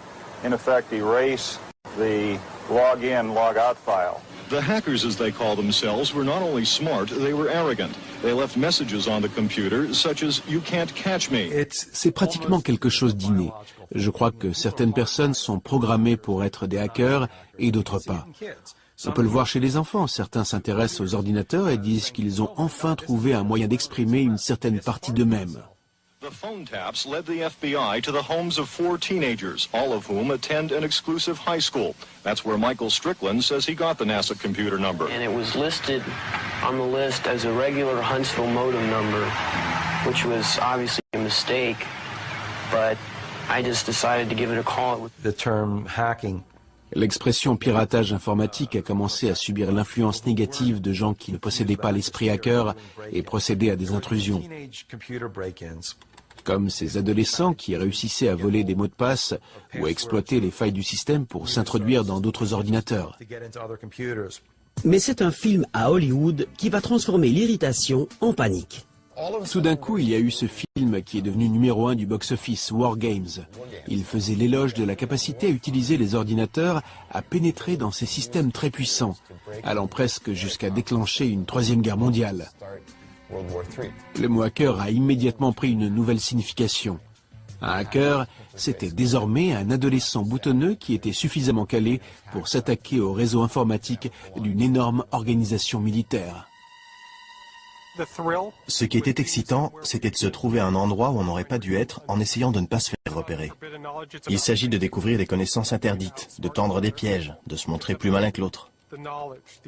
in effect, erase the log-in, log-out file. The hackers, as they call themselves, were not only smart, they were arrogant. They left messages on the computer, such as, "You can't catch me." C'est pratiquement quelque chose d'inné. Je crois que certaines personnes sont programmées pour être des hackers et d'autres pas. On peut le voir chez les enfants, certains s'intéressent aux ordinateurs et disent qu'ils ont enfin trouvé un moyen d'exprimer une certaine partie d'eux-mêmes. The phone taps led the FBI to the homes of 4 teenagers, all of whom attend an exclusive high school. That's where Michael Strickland says he got the NASA computer number. And it was listed on the list as a regular Huntsville modem number, which was obviously a mistake, but I just decided to give it a call. The term hacking. L'expression piratage informatique a commencé à subir l'influence négative de gens qui ne possédaient pas l'esprit hacker et procédaient à des intrusions. Comme ces adolescents qui réussissaient à voler des mots de passe ou à exploiter les failles du système pour s'introduire dans d'autres ordinateurs. Mais c'est un film à Hollywood qui va transformer l'irritation en panique. Tout d'un coup, il y a eu ce film qui est devenu numéro 1 du box-office, War Games. Il faisait l'éloge de la capacité à utiliser les ordinateurs à pénétrer dans ces systèmes très puissants, allant presque jusqu'à déclencher une troisième guerre mondiale. Le mot hacker a immédiatement pris une nouvelle signification. Un hacker, c'était désormais un adolescent boutonneux qui était suffisamment calé pour s'attaquer au réseau informatique d'une énorme organisation militaire. Ce qui était excitant, c'était de se trouver à un endroit où on n'aurait pas dû être en essayant de ne pas se faire repérer. Il s'agit de découvrir des connaissances interdites, de tendre des pièges, de se montrer plus malin que l'autre.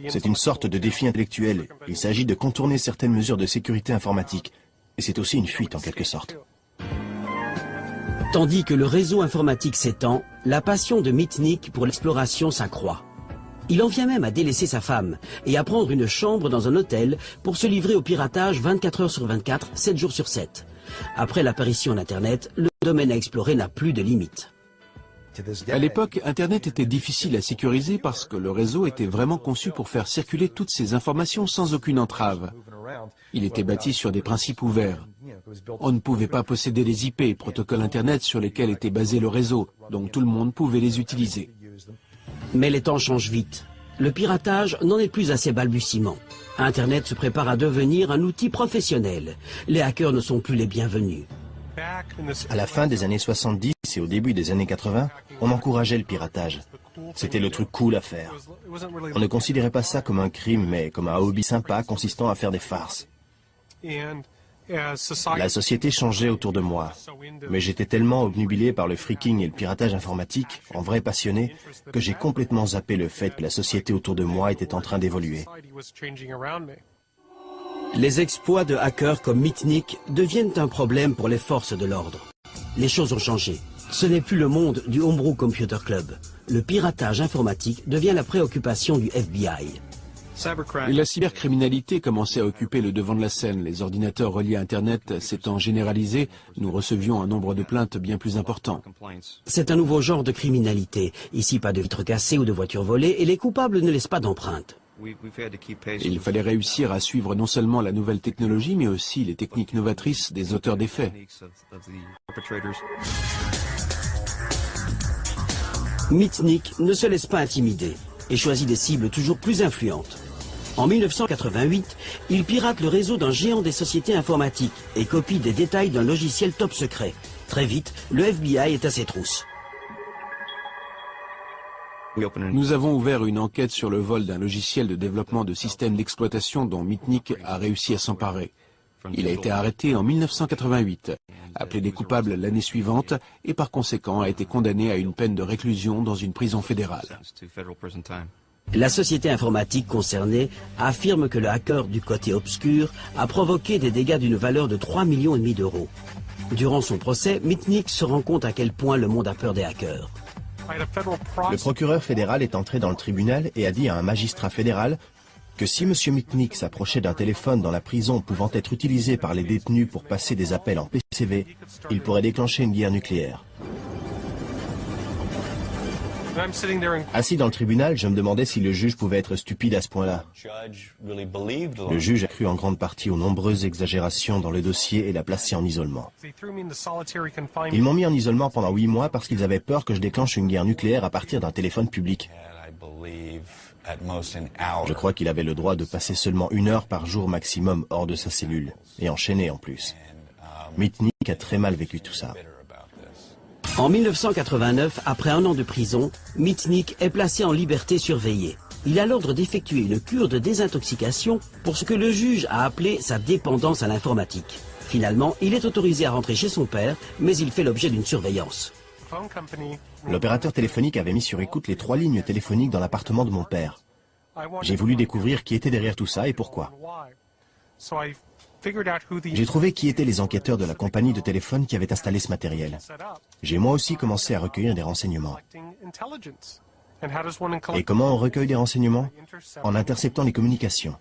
C'est une sorte de défi intellectuel. Il s'agit de contourner certaines mesures de sécurité informatique. Et c'est aussi une fuite en quelque sorte. Tandis que le réseau informatique s'étend, la passion de Mitnick pour l'exploration s'accroît. Il en vient même à délaisser sa femme et à prendre une chambre dans un hôtel pour se livrer au piratage 24 heures sur 24, 7 jours sur 7. Après l'apparition d'Internet, le domaine à explorer n'a plus de limites. À l'époque, Internet était difficile à sécuriser parce que le réseau était vraiment conçu pour faire circuler toutes ces informations sans aucune entrave. Il était bâti sur des principes ouverts. On ne pouvait pas posséder les IP, protocoles Internet sur lesquels était basé le réseau, donc tout le monde pouvait les utiliser. Mais les temps changent vite. Le piratage n'en est plus à ses balbutiements. Internet se prépare à devenir un outil professionnel. Les hackers ne sont plus les bienvenus. À la fin des années 70 et au début des années 80, on encourageait le piratage. C'était le truc cool à faire. On ne considérait pas ça comme un crime, mais comme un hobby sympa consistant à faire des farces. La société changeait autour de moi, mais j'étais tellement obnubilé par le freaking et le piratage informatique, en vrai passionné, que j'ai complètement zappé le fait que la société autour de moi était en train d'évoluer. Les exploits de hackers comme Mitnick deviennent un problème pour les forces de l'ordre. Les choses ont changé. Ce n'est plus le monde du Homebrew Computer Club. Le piratage informatique devient la préoccupation du FBI. Et la cybercriminalité commençait à occuper le devant de la scène. Les ordinateurs reliés à Internet s'étant généralisés, nous recevions un nombre de plaintes bien plus important. C'est un nouveau genre de criminalité. Ici, pas de vitres cassées ou de voitures volées et les coupables ne laissent pas d'empreintes. Il fallait réussir à suivre non seulement la nouvelle technologie, mais aussi les techniques novatrices des auteurs des faits. Mitnick ne se laisse pas intimider et choisit des cibles toujours plus influentes. En 1988, il pirate le réseau d'un géant des sociétés informatiques et copie des détails d'un logiciel top secret. Très vite, le FBI est à ses trousses. Nous avons ouvert une enquête sur le vol d'un logiciel de développement de systèmes d'exploitation dont Mitnick a réussi à s'emparer. Il a été arrêté en 1988, appelé des coupables l'année suivante et par conséquent a été condamné à une peine de réclusion dans une prison fédérale. La société informatique concernée affirme que le hacker du côté obscur a provoqué des dégâts d'une valeur de 3,5 millions d'euros. Durant son procès, Mitnick se rend compte à quel point le monde a peur des hackers. Le procureur fédéral est entré dans le tribunal et a dit à un magistrat fédéral que si M. Mitnick s'approchait d'un téléphone dans la prison pouvant être utilisé par les détenus pour passer des appels en PCV, il pourrait déclencher une guerre nucléaire. Assis dans le tribunal, je me demandais si le juge pouvait être stupide à ce point-là. Le juge a cru en grande partie aux nombreuses exagérations dans le dossier et l'a placé en isolement. Ils m'ont mis en isolement pendant 8 mois parce qu'ils avaient peur que je déclenche une guerre nucléaire à partir d'un téléphone public. Je crois qu'il avait le droit de passer seulement 1 heure par jour maximum hors de sa cellule, et enchaîné en plus. Mitnick a très mal vécu tout ça. En 1989, après 1 an de prison, Mitnick est placé en liberté surveillée. Il a l'ordre d'effectuer une cure de désintoxication pour ce que le juge a appelé sa dépendance à l'informatique. Finalement, il est autorisé à rentrer chez son père, mais il fait l'objet d'une surveillance. L'opérateur téléphonique avait mis sur écoute les 3 lignes téléphoniques dans l'appartement de mon père. J'ai voulu découvrir qui était derrière tout ça et pourquoi. J'ai trouvé qui étaient les enquêteurs de la compagnie de téléphone qui avait installé ce matériel. J'ai moi aussi commencé à recueillir des renseignements. Et comment on recueille des renseignements? En interceptant les communications.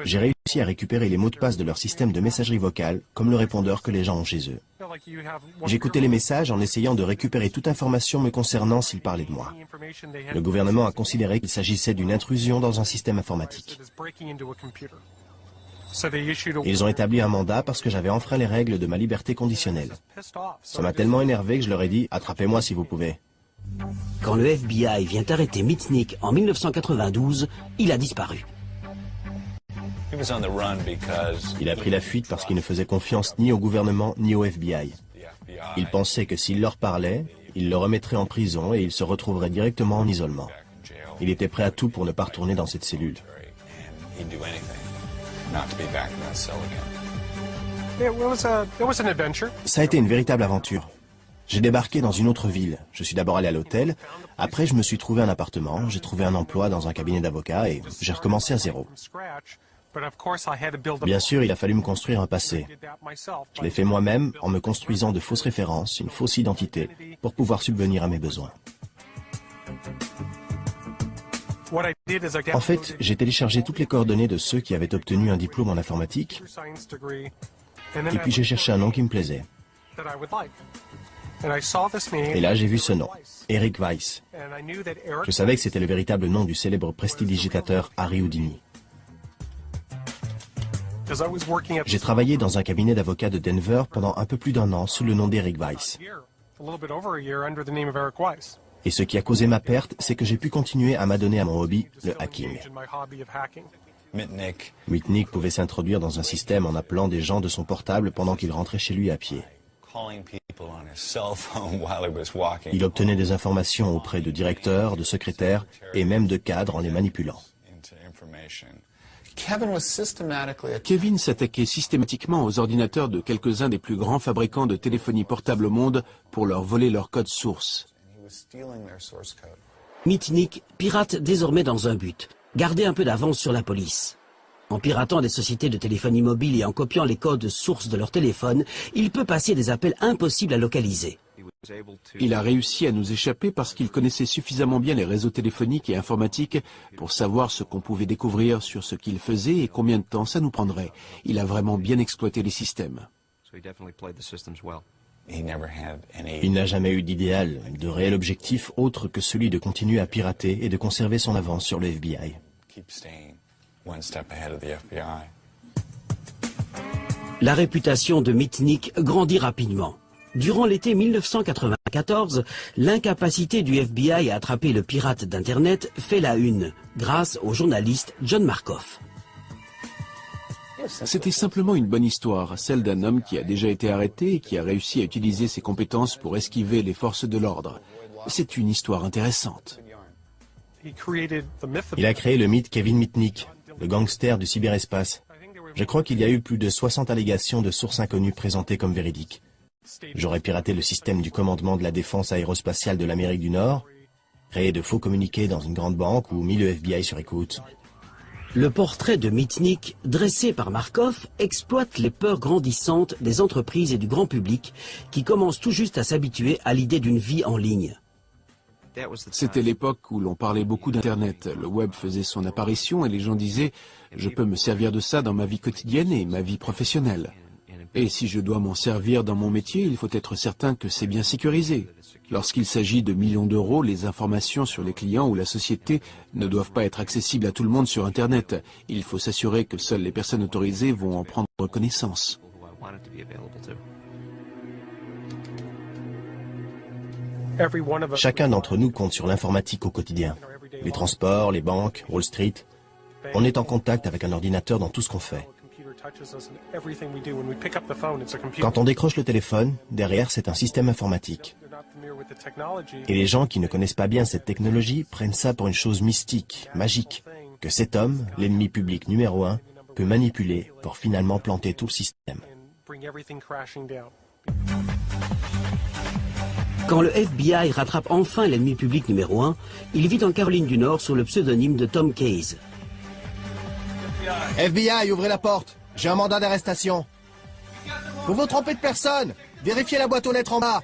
J'ai réussi à récupérer les mots de passe de leur système de messagerie vocale, comme le répondeur que les gens ont chez eux. J'écoutais les messages en essayant de récupérer toute information me concernant s'ils parlaient de moi. Le gouvernement a considéré qu'il s'agissait d'une intrusion dans un système informatique. Ils ont établi un mandat parce que j'avais enfreint les règles de ma liberté conditionnelle. Ça m'a tellement énervé que je leur ai dit « Attrapez-moi si vous pouvez ». Quand le FBI vient arrêter Mitnick en 1992, il a disparu. Il a pris la fuite parce qu'il ne faisait confiance ni au gouvernement ni au FBI. Il pensait que s'il leur parlait, il le remettrait en prison et il se retrouverait directement en isolement. Il était prêt à tout pour ne pas retourner dans cette cellule. Ça a été une véritable aventure. J'ai débarqué dans une autre ville. Je suis d'abord allé à l'hôtel. Après, je me suis trouvé un appartement. J'ai trouvé un emploi dans un cabinet d'avocat et j'ai recommencé à zéro. Bien sûr, il a fallu me construire un passé. Je l'ai fait moi-même en me construisant de fausses références, une fausse identité, pour pouvoir subvenir à mes besoins. En fait, j'ai téléchargé toutes les coordonnées de ceux qui avaient obtenu un diplôme en informatique, et puis j'ai cherché un nom qui me plaisait. Et là, j'ai vu ce nom, Eric Weiss. Je savais que c'était le véritable nom du célèbre prestidigitateur Harry Houdini. J'ai travaillé dans un cabinet d'avocats de Denver pendant un peu plus d'1 an sous le nom d'Eric Weiss. Et ce qui a causé ma perte, c'est que j'ai pu continuer à m'adonner à mon hobby, le hacking. Mitnick pouvait s'introduire dans un système en appelant des gens de son portable pendant qu'il rentrait chez lui à pied. Il obtenait des informations auprès de directeurs, de secrétaires et même de cadres en les manipulant. Kevin s'attaquait systématiquement aux ordinateurs de quelques-uns des plus grands fabricants de téléphonie portable au monde pour leur voler leur code source. Mitnick pirate désormais dans un but, garder un peu d'avance sur la police. En piratant des sociétés de téléphonie mobile et en copiant les codes sources de leur téléphone, il peut passer des appels impossibles à localiser. Il a réussi à nous échapper parce qu'il connaissait suffisamment bien les réseaux téléphoniques et informatiques pour savoir ce qu'on pouvait découvrir sur ce qu'il faisait et combien de temps ça nous prendrait. Il a vraiment bien exploité les systèmes. Il n'a jamais eu d'idéal, de réel objectif autre que celui de continuer à pirater et de conserver son avance sur le FBI. La réputation de Mitnick grandit rapidement. Durant l'été 1994, l'incapacité du FBI à attraper le pirate d'Internet fait la une, grâce au journaliste John Markoff. C'était simplement une bonne histoire, celle d'un homme qui a déjà été arrêté et qui a réussi à utiliser ses compétences pour esquiver les forces de l'ordre. C'est une histoire intéressante. Il a créé le mythe Kevin Mitnick, le gangster du cyberespace. Je crois qu'il y a eu plus de 60 allégations de sources inconnues présentées comme véridiques. J'aurais piraté le système du commandement de la défense aérospatiale de l'Amérique du Nord, créé de faux communiqués dans une grande banque ou mis le FBI sur écoute. Le portrait de Mitnick, dressé par Markoff, exploite les peurs grandissantes des entreprises et du grand public qui commencent tout juste à s'habituer à l'idée d'une vie en ligne. C'était l'époque où l'on parlait beaucoup d'Internet. Le web faisait son apparition et les gens disaient « je peux me servir de ça dans ma vie quotidienne et ma vie professionnelle ». Et si je dois m'en servir dans mon métier, il faut être certain que c'est bien sécurisé. Lorsqu'il s'agit de millions d'euros, les informations sur les clients ou la société ne doivent pas être accessibles à tout le monde sur Internet. Il faut s'assurer que seules les personnes autorisées vont en prendre connaissance. Chacun d'entre nous compte sur l'informatique au quotidien. Les transports, les banques, Wall Street. On est en contact avec un ordinateur dans tout ce qu'on fait. Quand on décroche le téléphone, derrière c'est un système informatique. Et les gens qui ne connaissent pas bien cette technologie prennent ça pour une chose mystique, magique, que cet homme, l'ennemi public numéro 1, peut manipuler pour finalement planter tout le système. Quand le FBI rattrape enfin l'ennemi public numéro 1, il vit en Caroline du Nord sous le pseudonyme de Tom Case. FBI, ouvrez la porte. J'ai un mandat d'arrestation. Vous vous trompez de personne. Vérifiez la boîte aux lettres en bas.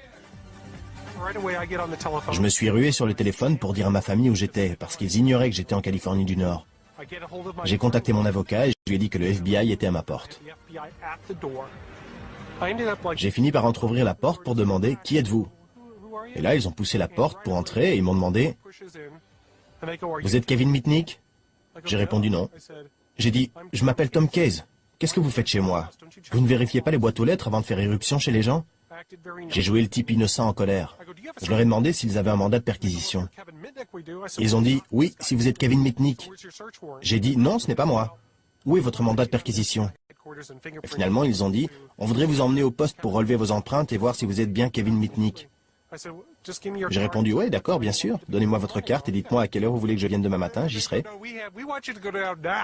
Je me suis rué sur le téléphone pour dire à ma famille où j'étais, parce qu'ils ignoraient que j'étais en Californie du Nord. J'ai contacté mon avocat et je lui ai dit que le FBI était à ma porte. J'ai fini par entrouvrir la porte pour demander « Qui êtes-vous » Et là, ils ont poussé la porte pour entrer et ils m'ont demandé « Vous êtes Kevin Mitnick ?» J'ai répondu non. J'ai dit « Je m'appelle Tom Case. Qu'est-ce que vous faites chez moi? Vous ne vérifiez pas les boîtes aux lettres avant de faire irruption chez les gens ?» J'ai joué le type innocent en colère. Je leur ai demandé s'ils avaient un mandat de perquisition. Ils ont dit « Oui, si vous êtes Kevin Mitnick. » J'ai dit « Non, ce n'est pas moi. Où est votre mandat de perquisition ?» Et finalement, ils ont dit « On voudrait vous emmener au poste pour relever vos empreintes et voir si vous êtes bien Kevin Mitnick. » J'ai répondu « Ouais, d'accord, bien sûr. Donnez-moi votre carte et dites-moi à quelle heure vous voulez que je vienne demain matin, j'y serai. »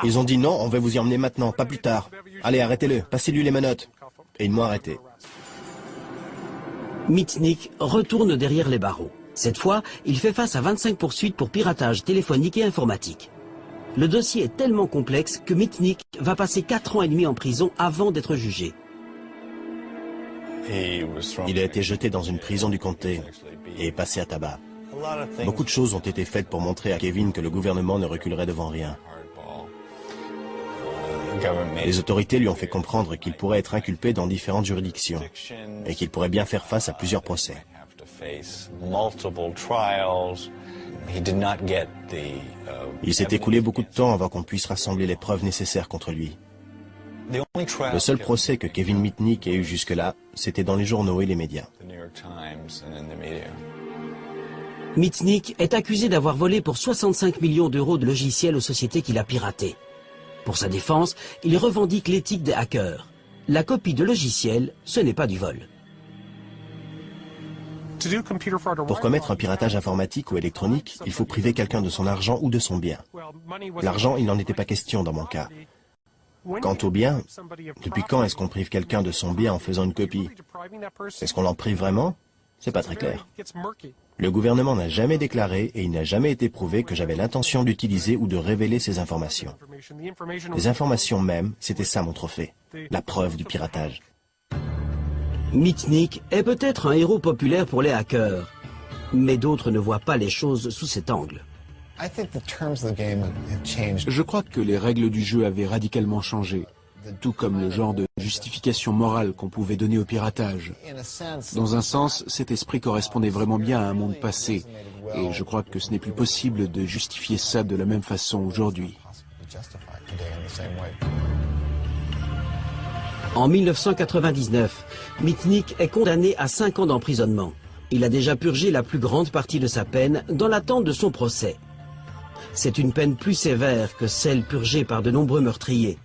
Ils ont dit « Non, on va vous y emmener maintenant, pas plus tard. Allez, arrêtez-le, passez-lui les menottes. » Et ils m'ont arrêté. Mitnick retourne derrière les barreaux. Cette fois, il fait face à 25 poursuites pour piratage téléphonique et informatique. Le dossier est tellement complexe que Mitnick va passer 4 ans et demi en prison avant d'être jugé. Il a été jeté dans une prison du comté et passé à tabac. Beaucoup de choses ont été faites pour montrer à Kevin que le gouvernement ne reculerait devant rien. Les autorités lui ont fait comprendre qu'il pourrait être inculpé dans différentes juridictions et qu'il pourrait bien faire face à plusieurs procès. Il s'est écoulé beaucoup de temps avant qu'on puisse rassembler les preuves nécessaires contre lui. Le seul procès que Kevin Mitnick ait eu jusque-là, c'était dans les journaux et les médias. Mitnick est accusé d'avoir volé pour 65 millions d'euros de logiciels aux sociétés qu'il a piratés. Pour sa défense, il revendique l'éthique des hackers. La copie de logiciel, ce n'est pas du vol. Pour commettre un piratage informatique ou électronique, il faut priver quelqu'un de son argent ou de son bien. L'argent, il n'en était pas question dans mon cas. Quant au bien, depuis quand est-ce qu'on prive quelqu'un de son bien en faisant une copie? Est-ce qu'on l'en prive vraiment? C'est pas très clair. Le gouvernement n'a jamais déclaré et il n'a jamais été prouvé que j'avais l'intention d'utiliser ou de révéler ces informations. Les informations même, c'était ça mon trophée, la preuve du piratage. Mitnick est peut-être un héros populaire pour les hackers, mais d'autres ne voient pas les choses sous cet angle. Je crois que les règles du jeu avaient radicalement changé, tout comme le genre de justification morale qu'on pouvait donner au piratage. Dans un sens, cet esprit correspondait vraiment bien à un monde passé, et je crois que ce n'est plus possible de justifier ça de la même façon aujourd'hui. En 1999, Mitnick est condamné à 5 ans d'emprisonnement. Il a déjà purgé la plus grande partie de sa peine dans l'attente de son procès. C'est une peine plus sévère que celle purgée par de nombreux meurtriers.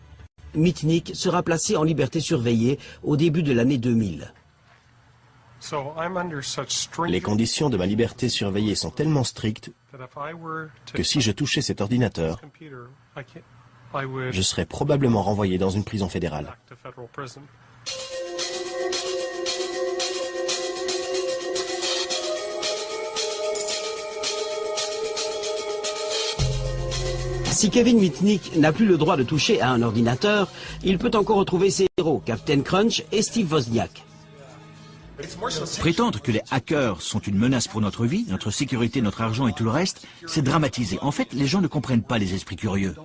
Mitnick sera placé en liberté surveillée au début de l'année 2000. Les conditions de ma liberté surveillée sont tellement strictes que si je touchais cet ordinateur, je serais probablement renvoyé dans une prison fédérale. Si Kevin Mitnick n'a plus le droit de toucher à un ordinateur, il peut encore retrouver ses héros, Captain Crunch et Steve Wozniak. Prétendre que les hackers sont une menace pour notre vie, notre sécurité, notre argent et tout le reste, c'est dramatisé. En fait, les gens ne comprennent pas les esprits curieux.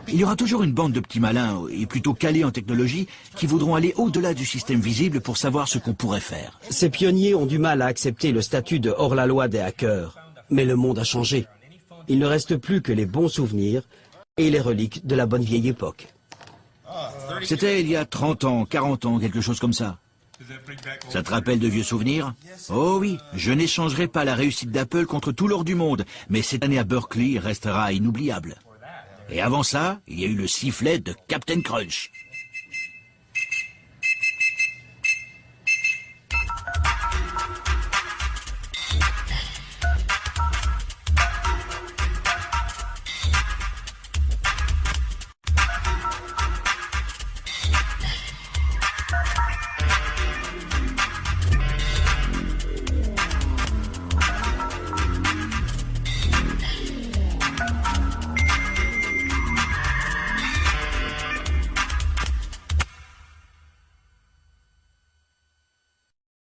Il y aura toujours une bande de petits malins, et plutôt calés en technologie, qui voudront aller au-delà du système visible pour savoir ce qu'on pourrait faire. Ces pionniers ont du mal à accepter le statut de hors-la-loi des hackers. Mais le monde a changé. Il ne reste plus que les bons souvenirs et les reliques de la bonne vieille époque. C'était il y a 30 ans, 40 ans, quelque chose comme ça. Ça te rappelle de vieux souvenirs? Oh oui, je n'échangerai pas la réussite d'Apple contre tout l'or du monde, mais cette année à Berkeley restera inoubliable. Et avant ça, il y a eu le sifflet de Captain Crunch.